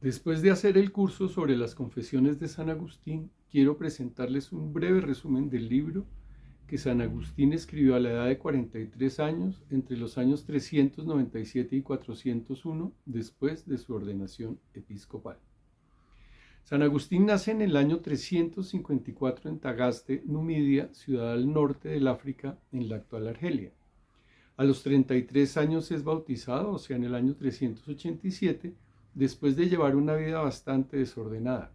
Después de hacer el curso sobre las confesiones de San Agustín, quiero presentarles un breve resumen del libro que San Agustín escribió a la edad de 43 años, entre los años 397 y 401, después de su ordenación episcopal. San Agustín nace en el año 354 en Tagaste, Numidia, ciudad al norte del África, en la actual Argelia. A los 33 años es bautizado, o sea, en el año 387, después de llevar una vida bastante desordenada.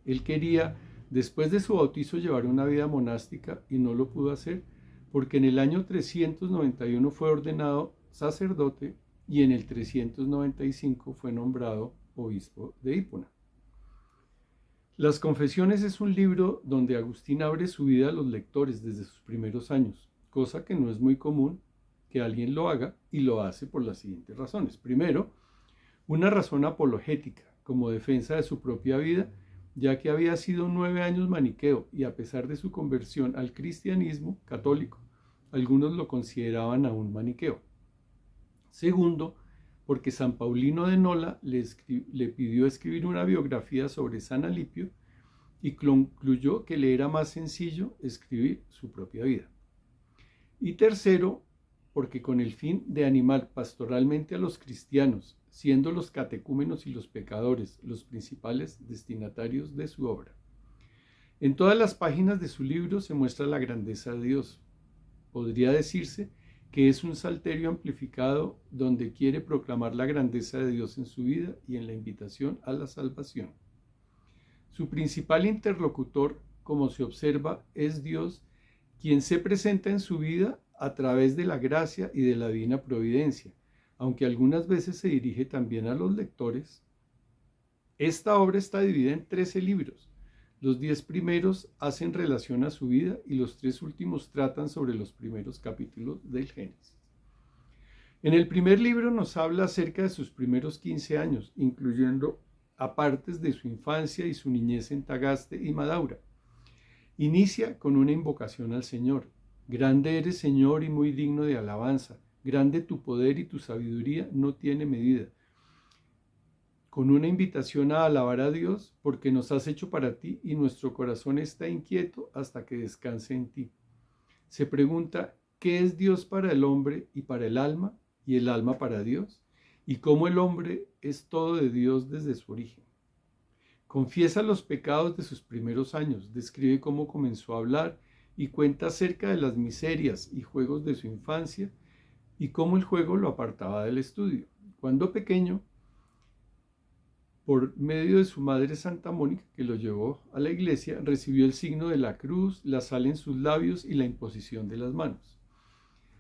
Él quería, después de su bautizo, llevar una vida monástica y no lo pudo hacer porque en el año 391 fue ordenado sacerdote y en el 395 fue nombrado obispo de Hipona. Las Confesiones es un libro donde Agustín abre su vida a los lectores desde sus primeros años, cosa que no es muy común que alguien lo haga, y lo hace por las siguientes razones. Primero, una razón apologética, como defensa de su propia vida, ya que había sido 9 años maniqueo y a pesar de su conversión al cristianismo católico, algunos lo consideraban aún maniqueo. Segundo, porque San Paulino de Nola le pidió escribir una biografía sobre San Alipio y concluyó que le era más sencillo escribir su propia vida. Y tercero, porque con el fin de animar pastoralmente a los cristianos, siendo los catecúmenos y los pecadores los principales destinatarios de su obra. En todas las páginas de su libro se muestra la grandeza de Dios. Podría decirse que es un salterio amplificado donde quiere proclamar la grandeza de Dios en su vida y en la invitación a la salvación. Su principal interlocutor, como se observa, es Dios, quien se presenta en su vida a través de la gracia y de la divina providencia, aunque algunas veces se dirige también a los lectores. Esta obra está dividida en 13 libros. Los 10 primeros hacen relación a su vida y los 3 últimos tratan sobre los primeros capítulos del Génesis. En el primer libro nos habla acerca de sus primeros 15 años, incluyendo apartes de su infancia y su niñez en Tagaste y Madaura. Inicia con una invocación al Señor. Grande eres, Señor, y muy digno de alabanza. Grande tu poder y tu sabiduría no tiene medida. Con una invitación a alabar a Dios porque nos has hecho para ti y nuestro corazón está inquieto hasta que descanse en ti. Se pregunta, ¿qué es Dios para el hombre y para el alma, y el alma para Dios? Y cómo el hombre es todo de Dios desde su origen. Confiesa los pecados de sus primeros años, describe cómo comenzó a hablar y cuenta acerca de las miserias y juegos de su infancia y cómo el juego lo apartaba del estudio. Cuando pequeño, por medio de su madre Santa Mónica, que lo llevó a la iglesia, recibió el signo de la cruz, la sal en sus labios y la imposición de las manos.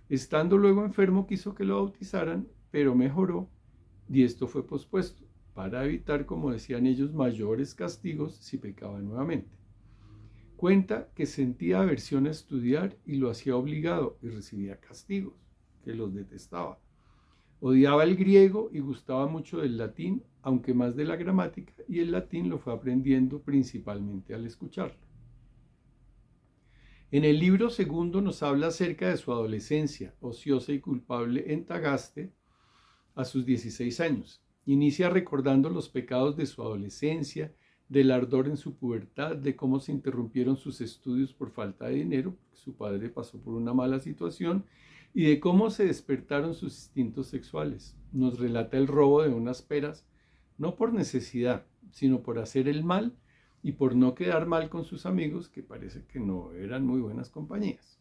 Estando luego enfermo, quiso que lo bautizaran, pero mejoró y esto fue pospuesto, para evitar, como decían ellos, mayores castigos si pecaba nuevamente. Cuenta que sentía aversión a estudiar y lo hacía obligado y recibía castigos, que los detestaba. Odiaba el griego y gustaba mucho del latín, aunque más de la gramática, y el latín lo fue aprendiendo principalmente al escucharlo. En el libro segundo nos habla acerca de su adolescencia, ociosa y culpable en Tagaste, a sus 16 años. Inicia recordando los pecados de su adolescencia, del ardor en su pubertad, de cómo se interrumpieron sus estudios por falta de dinero, porque su padre pasó por una mala situación, y de cómo se despertaron sus instintos sexuales. Nos relata el robo de unas peras, no por necesidad, sino por hacer el mal y por no quedar mal con sus amigos, que parece que no eran muy buenas compañías.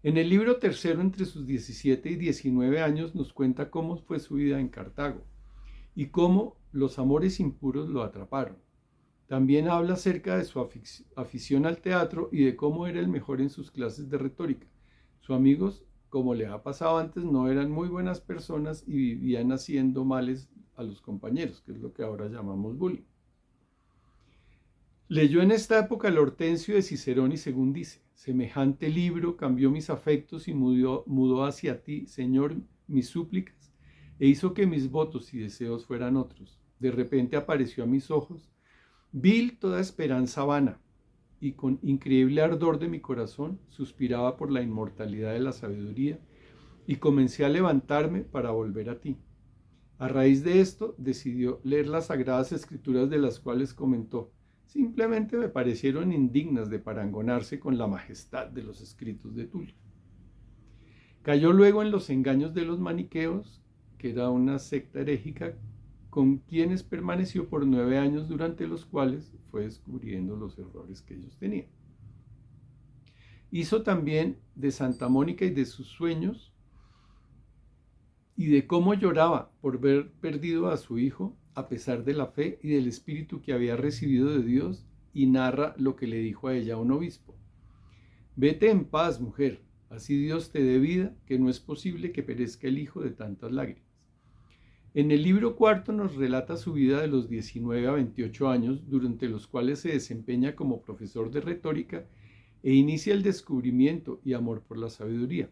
En el libro tercero, entre sus 17 y 19 años, nos cuenta cómo fue su vida en Cartago y cómo los amores impuros lo atraparon. También habla acerca de su afición al teatro y de cómo era el mejor en sus clases de retórica. Sus amigos, como le ha pasado antes, no eran muy buenas personas y vivían haciendo males a los compañeros, que es lo que ahora llamamos bullying. Leyó en esta época el Hortensio de Cicerón y según dice, semejante libro cambió mis afectos y mudó hacia ti, Señor, mis súplicas, e hizo que mis votos y deseos fueran otros. De repente apareció a mis ojos, vi toda esperanza vana, y con increíble ardor de mi corazón suspiraba por la inmortalidad de la sabiduría, y comencé a levantarme para volver a ti. A raíz de esto, decidió leer las Sagradas Escrituras, de las cuales comentó: simplemente me parecieron indignas de parangonarse con la majestad de los escritos de Tulio. Cayó luego en los engaños de los maniqueos, que era una secta herégica, con quienes permaneció por 9 años, durante los cuales fue descubriendo los errores que ellos tenían. Hizo también de Santa Mónica y de sus sueños, y de cómo lloraba por ver perdido a su hijo, a pesar de la fe y del espíritu que había recibido de Dios, y narra lo que le dijo a ella un obispo: vete en paz, mujer, así Dios te dé vida, que no es posible que perezca el hijo de tantas lágrimas. En el libro cuarto nos relata su vida de los 19 a 28 años, durante los cuales se desempeña como profesor de retórica e inicia el descubrimiento y amor por la sabiduría.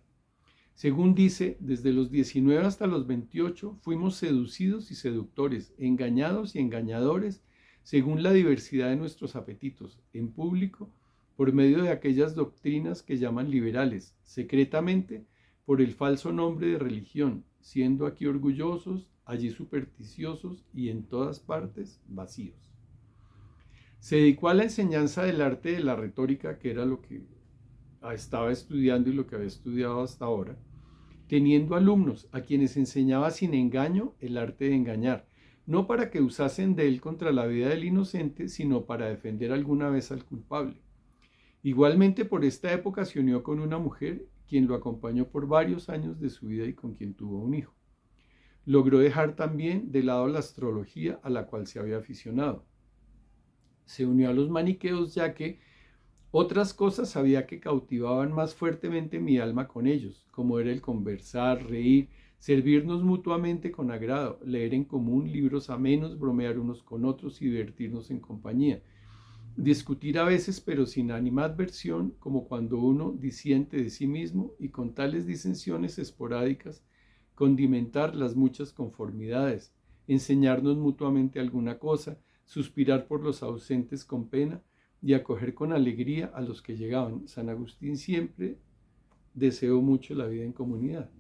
Según dice, desde los 19 hasta los 28 fuimos seducidos y seductores, engañados y engañadores, según la diversidad de nuestros apetitos, en público, por medio de aquellas doctrinas que llaman liberales, secretamente, por el falso nombre de religión, siendo aquí orgullosos, allí supersticiosos y en todas partes vacíos. Se dedicó a la enseñanza del arte de la retórica, que era lo que estaba estudiando y lo que había estudiado hasta ahora, teniendo alumnos a quienes enseñaba sin engaño el arte de engañar, no para que usasen de él contra la vida del inocente, sino para defender alguna vez al culpable. Igualmente, por esta época se unió con una mujer, quien lo acompañó por varios años de su vida y con quien tuvo un hijo. Logró dejar también de lado la astrología, a la cual se había aficionado. Se unió a los maniqueos, ya que otras cosas sabía que cautivaban más fuertemente mi alma con ellos, como era el conversar, reír, servirnos mutuamente con agrado, leer en común libros amenos, bromear unos con otros y divertirnos en compañía. Discutir a veces, pero sin animadversión, como cuando uno disiente de sí mismo, y con tales disensiones esporádicas, condimentar las muchas conformidades, enseñarnos mutuamente alguna cosa, suspirar por los ausentes con pena, y acoger con alegría a los que llegaban. San Agustín siempre deseó mucho la vida en comunidad.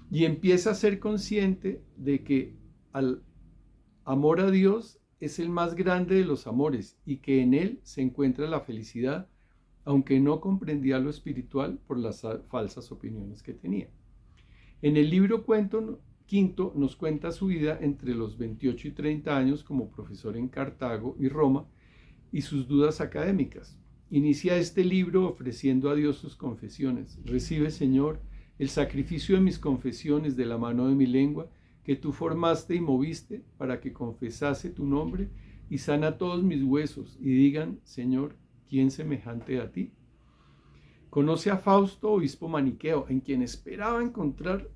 Y empieza a ser consciente de que el amor a Dios es el más grande de los amores y que en él se encuentra la felicidad, aunque no comprendía lo espiritual por las falsas opiniones que tenía. En el libro quinto nos cuenta su vida entre los 28 y 30 años como profesor en Cartago y Roma, y sus dudas académicas. Inicia este libro ofreciendo a Dios sus confesiones. Recibe, Señor, el sacrificio de mis confesiones de la mano de mi lengua, que tú formaste y moviste para que confesase tu nombre, y sana todos mis huesos, y digan, Señor, ¿quién semejante a ti? Conoce a Fausto, obispo maniqueo, en quien esperaba encontrar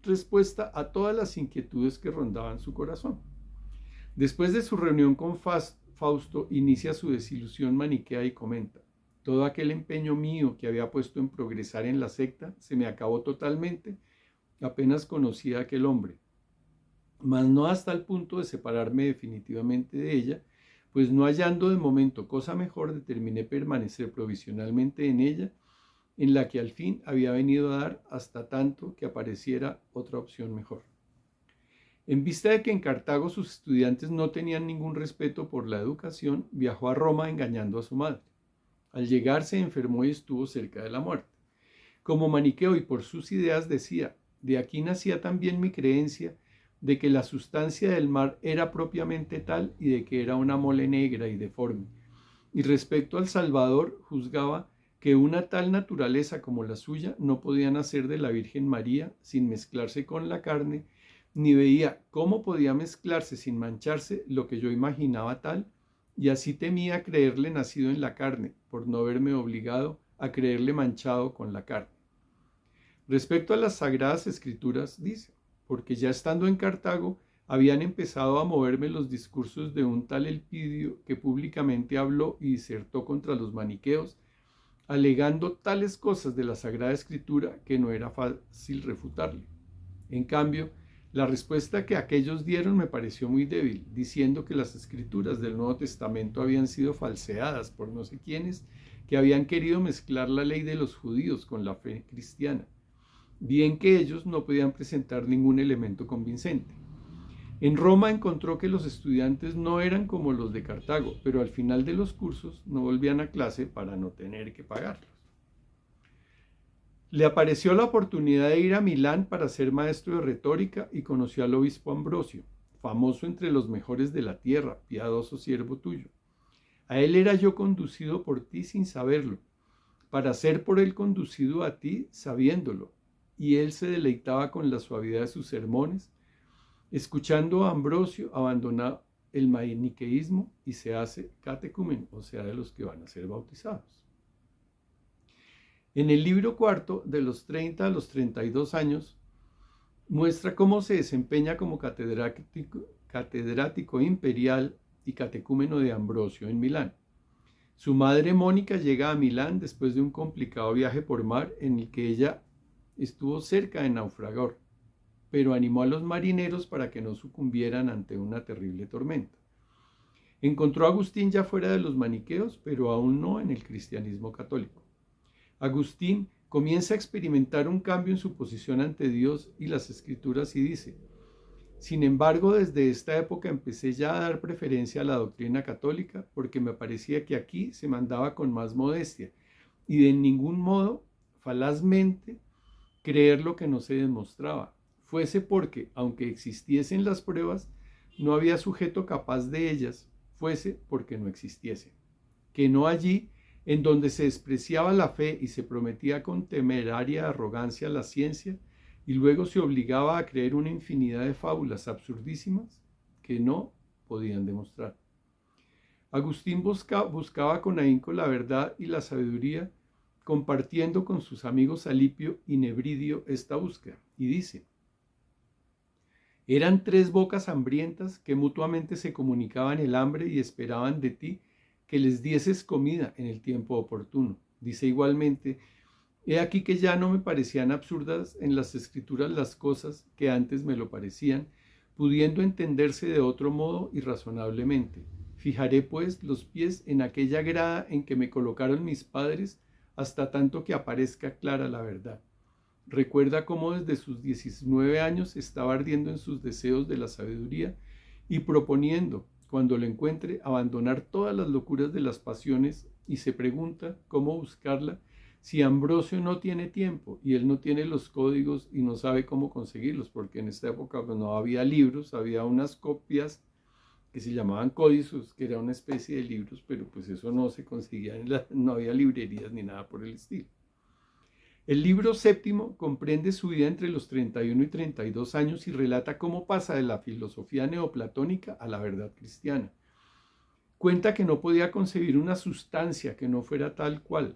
respuesta a todas las inquietudes que rondaban su corazón. Después de su reunión con Fausto, inicia su desilusión maniquea y comenta: todo aquel empeño mío que había puesto en progresar en la secta se me acabó totalmente apenas conocí a aquel hombre, mas no hasta el punto de separarme definitivamente de ella, pues no hallando de momento cosa mejor, determiné permanecer provisionalmente en ella, en la que al fin había venido a dar, hasta tanto que apareciera otra opción mejor. En vista de que en Cartago sus estudiantes no tenían ningún respeto por la educación, viajó a Roma engañando a su madre. Al llegar se enfermó y estuvo cerca de la muerte. Como maniqueo y por sus ideas decía: de aquí nacía también mi creencia de que la sustancia del mar era propiamente tal y de que era una mole negra y deforme. Y respecto al Salvador, juzgaba que una tal naturaleza como la suya no podía nacer de la Virgen María sin mezclarse con la carne, ni veía cómo podía mezclarse sin mancharse lo que yo imaginaba tal, y así temía creerle nacido en la carne, por no verme obligado a creerle manchado con la carne. Respecto a las Sagradas Escrituras, dice: porque ya estando en Cartago, habían empezado a moverme los discursos de un tal Elpidio, que públicamente habló y disertó contra los maniqueos, alegando tales cosas de la Sagrada Escritura que no era fácil refutarle. En cambio, la respuesta que aquellos dieron me pareció muy débil, diciendo que las escrituras del Nuevo Testamento habían sido falseadas por no sé quiénes, que habían querido mezclar la ley de los judíos con la fe cristiana, bien que ellos no podían presentar ningún elemento convincente. En Roma encontró que los estudiantes no eran como los de Cartago, pero al final de los cursos no volvían a clase para no tener que pagarlos. Le apareció la oportunidad de ir a Milán para ser maestro de retórica y conoció al obispo Ambrosio, famoso entre los mejores de la tierra, piadoso siervo tuyo. A él era yo conducido por ti sin saberlo, para ser por él conducido a ti sabiéndolo, y él se deleitaba con la suavidad de sus sermones. Escuchando a Ambrosio, abandona el maniqueísmo y se hace catecúmeno, o sea, de los que van a ser bautizados. En el libro cuarto, de los 30 a los 32 años, muestra cómo se desempeña como catedrático imperial y catecúmeno de Ambrosio en Milán. Su madre Mónica llega a Milán después de un complicado viaje por mar en el que ella estuvo cerca de naufragar, pero animó a los marineros para que no sucumbieran ante una terrible tormenta. Encontró a Agustín ya fuera de los maniqueos, pero aún no en el cristianismo católico. Agustín comienza a experimentar un cambio en su posición ante Dios y las Escrituras y dice: sin embargo, desde esta época empecé ya a dar preferencia a la doctrina católica porque me parecía que aquí se mandaba con más modestia y de ningún modo, falazmente, creer lo que no se demostraba, fuese porque, aunque existiesen las pruebas, no había sujeto capaz de ellas, fuese porque no existiesen. Que no allí, en donde se despreciaba la fe y se prometía con temeraria arrogancia la ciencia, y luego se obligaba a creer una infinidad de fábulas absurdísimas que no podían demostrar. Agustín buscaba con ahínco la verdad y la sabiduría, compartiendo con sus amigos Alipio y Nebridio esta búsqueda, y dice: eran tres bocas hambrientas que mutuamente se comunicaban el hambre y esperaban de ti que les dieses comida en el tiempo oportuno. Dice igualmente: he aquí que ya no me parecían absurdas en las Escrituras las cosas que antes me lo parecían, pudiendo entenderse de otro modo y razonablemente. Fijaré pues los pies en aquella grada en que me colocaron mis padres, hasta tanto que aparezca clara la verdad. Recuerda cómo desde sus 19 años estaba ardiendo en sus deseos de la sabiduría y proponiendo, cuando lo encuentre, abandonar todas las locuras de las pasiones, y se pregunta cómo buscarla si Ambrosio no tiene tiempo y él no tiene los códigos y no sabe cómo conseguirlos, porque en esta época pues, no había libros, había unas copias que se llamaban códices, que era una especie de libros, pero pues eso no se conseguía, no había librerías ni nada por el estilo. El libro séptimo comprende su vida entre los 31 y 32 años y relata cómo pasa de la filosofía neoplatónica a la verdad cristiana. Cuenta que no podía concebir una sustancia que no fuera tal cual,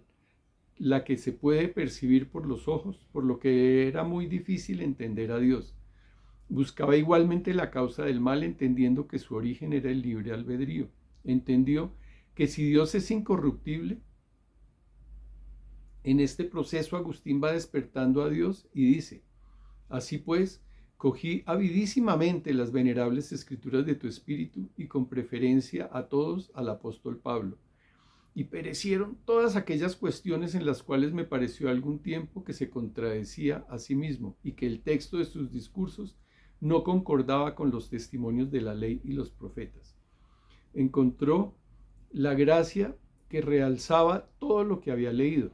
la que se puede percibir por los ojos, por lo que era muy difícil entender a Dios. Buscaba igualmente la causa del mal, entendiendo que su origen era el libre albedrío. Entendió que si Dios es incorruptible, en este proceso Agustín va despertando a Dios y dice: así pues, cogí avidísimamente las venerables escrituras de tu espíritu y con preferencia a todos al apóstol Pablo. Y perecieron todas aquellas cuestiones en las cuales me pareció algún tiempo que se contradecía a sí mismo y que el texto de sus discursos no concordaba con los testimonios de la ley y los profetas. Encontró la gracia que realzaba todo lo que había leído.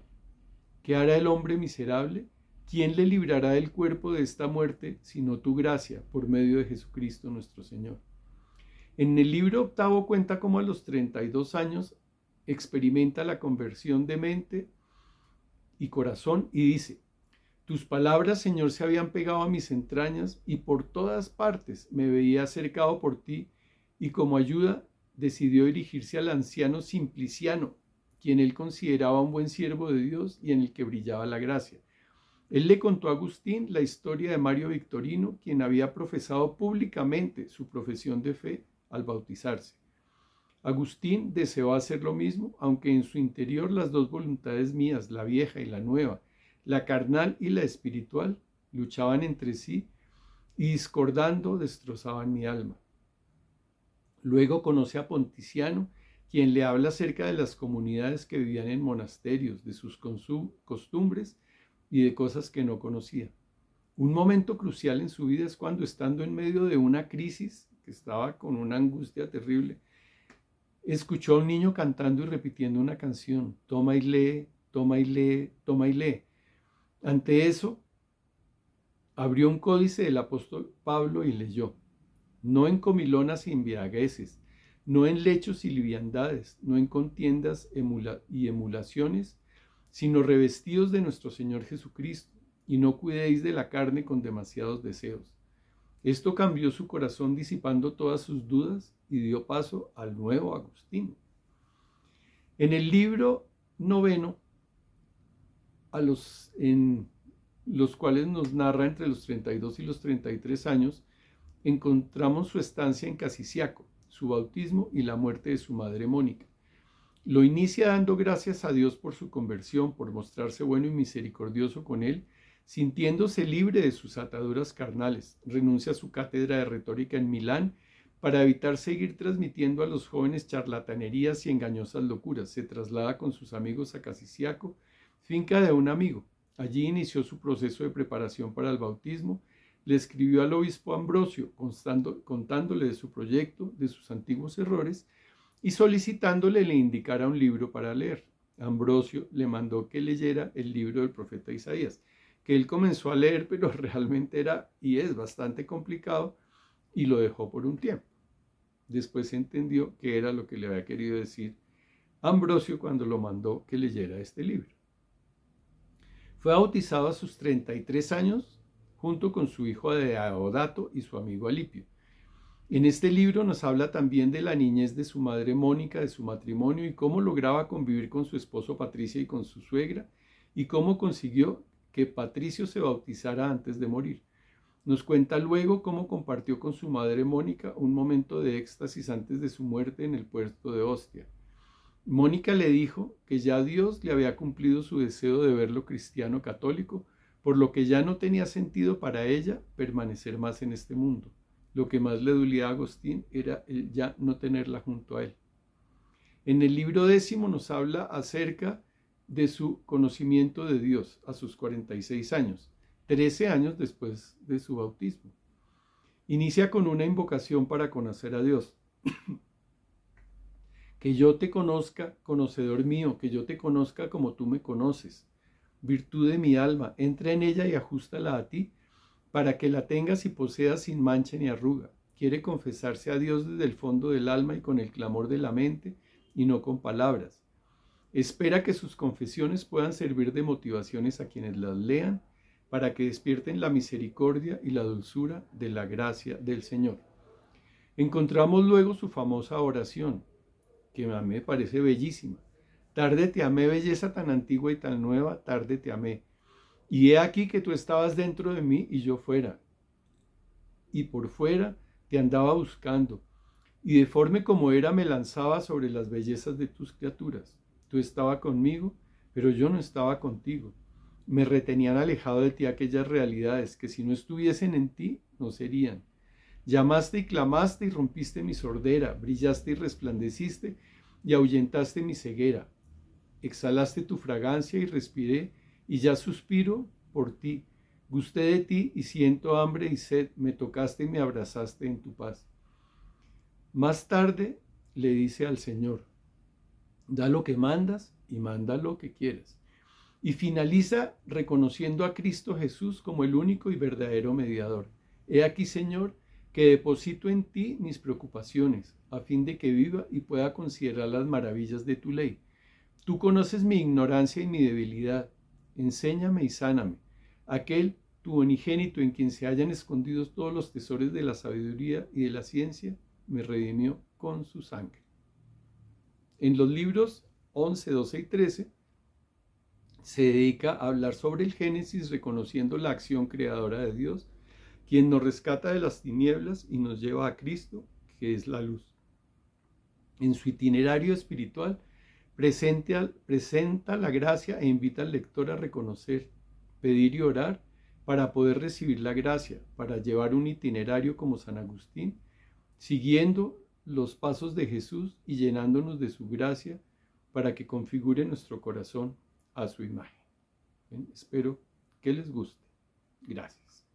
¿Qué hará el hombre miserable? ¿Quién le librará del cuerpo de esta muerte, sino tu gracia, por medio de Jesucristo nuestro Señor? En el libro octavo cuenta cómo a los 32 años experimenta la conversión de mente y corazón y dice: tus palabras, Señor, se habían pegado a mis entrañas y por todas partes me veía cercado por ti, y como ayuda decidió dirigirse al anciano Simpliciano, quien él consideraba un buen siervo de Dios y en el que brillaba la gracia. Él le contó a Agustín la historia de Mario Victorino, quien había profesado públicamente su profesión de fe al bautizarse. Agustín deseó hacer lo mismo, aunque en su interior las dos voluntades mías, la vieja y la nueva, la carnal y la espiritual, luchaban entre sí y discordando destrozaban mi alma. Luego conoce a Ponticiano, quien le habla acerca de las comunidades que vivían en monasterios, de sus costumbres y de cosas que no conocía. Un momento crucial en su vida es cuando, estando en medio de una crisis, que estaba con una angustia terrible, escuchó a un niño cantando y repitiendo una canción: toma y lee, toma y lee, toma y lee. Ante eso, abrió un códice del apóstol Pablo y leyó: no en comilonas y embriagueces, no en lechos y liviandades, no en contiendas y emulaciones, sino revestidos de nuestro Señor Jesucristo, y no cuidéis de la carne con demasiados deseos. Esto cambió su corazón, disipando todas sus dudas, y dio paso al nuevo Agustín. En el libro noveno, en los cuales nos narra entre los 32 y los 33 años, encontramos su estancia en Casiciaco, su bautismo y la muerte de su madre Mónica. Lo inicia dando gracias a Dios por su conversión, por mostrarse bueno y misericordioso con él, sintiéndose libre de sus ataduras carnales. Renuncia a su cátedra de retórica en Milán para evitar seguir transmitiendo a los jóvenes charlatanerías y engañosas locuras. Se traslada con sus amigos a Casiciaco, finca de un amigo. Allí inició su proceso de preparación para el bautismo. Le escribió al obispo Ambrosio, contándole de su proyecto, de sus antiguos errores, y solicitándole le indicara un libro para leer. Ambrosio le mandó que leyera el libro del profeta Isaías, que él comenzó a leer, pero realmente era y es bastante complicado, y lo dejó por un tiempo. Después entendió qué era lo que le había querido decir Ambrosio cuando lo mandó que leyera este libro. Fue bautizado a sus 33 años junto con su hijo Deodato y su amigo Alipio. En este libro nos habla también de la niñez de su madre Mónica, de su matrimonio y cómo lograba convivir con su esposo Patricia y con su suegra, y cómo consiguió que Patricio se bautizara antes de morir. Nos cuenta luego cómo compartió con su madre Mónica un momento de éxtasis antes de su muerte en el puerto de Ostia. Mónica le dijo que ya Dios le había cumplido su deseo de verlo cristiano católico, por lo que ya no tenía sentido para ella permanecer más en este mundo. Lo que más le dolía a Agustín era el ya no tenerla junto a él. En el libro 10 nos habla acerca de su conocimiento de Dios a sus 46 años, 13 años después de su bautismo. Inicia con una invocación para conocer a Dios. Que yo te conozca, conocedor mío, que yo te conozca como tú me conoces. Virtud de mi alma, entra en ella y ajústala a ti, para que la tengas y poseas sin mancha ni arruga. Quiere confesarse a Dios desde el fondo del alma y con el clamor de la mente, y no con palabras. Espera que sus confesiones puedan servir de motivaciones a quienes las lean, para que despierten la misericordia y la dulzura de la gracia del Señor. Encontramos luego su famosa oración, que a mí me parece bellísima. Tarde te amé, belleza tan antigua y tan nueva, tarde te amé. Y he aquí que tú estabas dentro de mí y yo fuera. Y por fuera te andaba buscando. Y deforme como era me lanzaba sobre las bellezas de tus criaturas. Tú estabas conmigo, pero yo no estaba contigo. Me retenían alejado de ti aquellas realidades que si no estuviesen en ti, no serían. Llamaste y clamaste y rompiste mi sordera, brillaste y resplandeciste y ahuyentaste mi ceguera. Exhalaste tu fragancia y respiré, y ya suspiro por ti. Gusté de ti y siento hambre y sed, me tocaste y me abrazaste en tu paz. Más tarde le dice al Señor: da lo que mandas y manda lo que quieras. Y finaliza reconociendo a Cristo Jesús como el único y verdadero mediador. He aquí, Señor, que deposito en ti mis preocupaciones, a fin de que viva y pueda considerar las maravillas de tu ley. Tú conoces mi ignorancia y mi debilidad. Enséñame y sáname. Aquel, tu unigénito, en quien se hallan escondidos todos los tesoros de la sabiduría y de la ciencia, me redimió con su sangre. En los libros 11, 12 y 13 se dedica a hablar sobre el Génesis, reconociendo la acción creadora de Dios, quien nos rescata de las tinieblas y nos lleva a Cristo, que es la luz. En su itinerario espiritual, presenta la gracia e invita al lector a reconocer, pedir y orar para poder recibir la gracia, para llevar un itinerario como San Agustín, siguiendo los pasos de Jesús y llenándonos de su gracia para que configure nuestro corazón a su imagen. Bien, espero que les guste. Gracias.